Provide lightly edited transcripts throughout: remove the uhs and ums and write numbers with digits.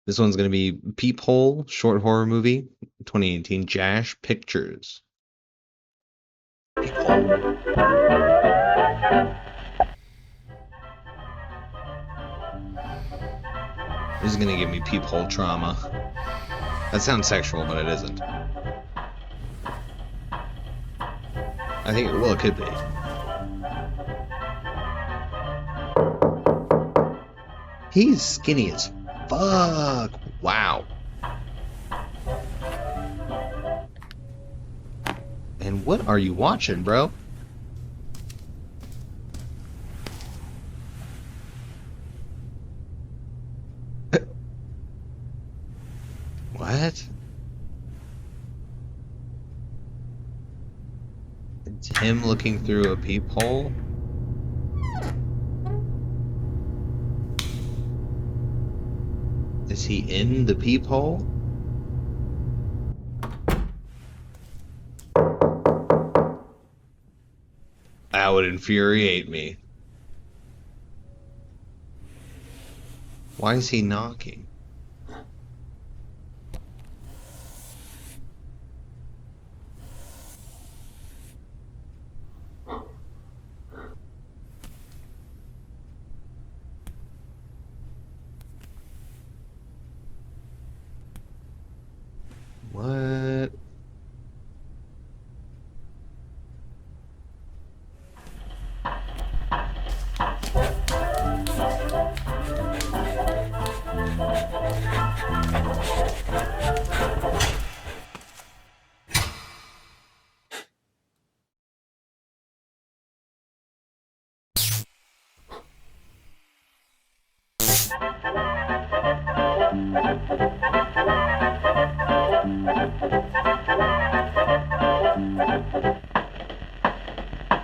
This one's going to be Peephole, short horror movie, 2018, Jash Pictures. Peephole. This is going to give me peephole trauma. That sounds sexual, but it isn't. I think, well, it could be. He's skinny as fuck. Wow. And what are you watching, bro? What? It's him looking through a peephole? Is he in the peephole? That would infuriate me. Why is he knocking? What?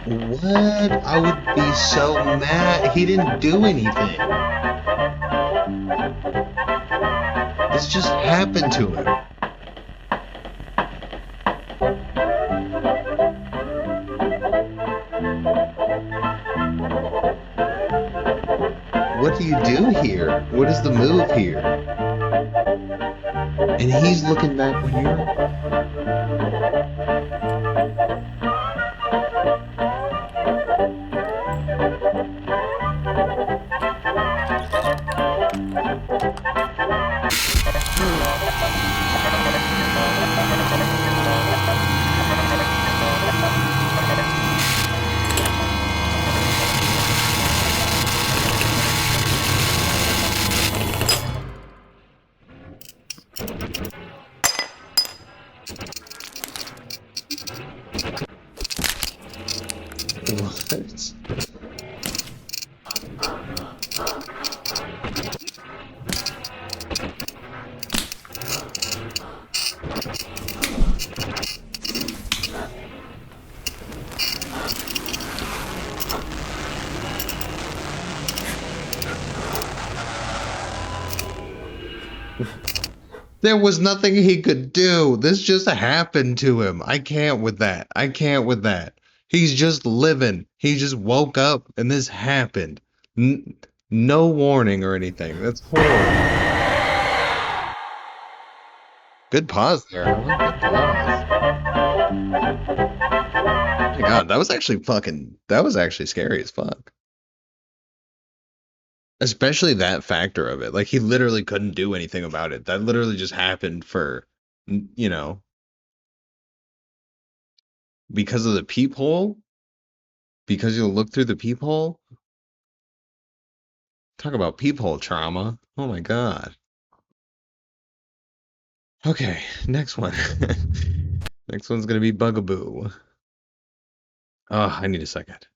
What? I would be so mad. He didn't do anything. This just happened to him. What do you do here? What is the move here? And he's looking back when you're... What? There was nothing he could do. This just happened to him. I can't with that. I can't with that. He's just living. He just woke up and this happened. No warning or anything. That's horrible. Good pause there. Good pause. Oh my god, that was actually scary as fuck. Especially that factor of it. Like, he literally couldn't do anything about it. That literally just happened for, you know, because of the peephole? Because you'll look through the peephole? Talk about peephole trauma. Oh my god. Okay, next one. Next one's gonna be Bugaboo. Oh, I need a second.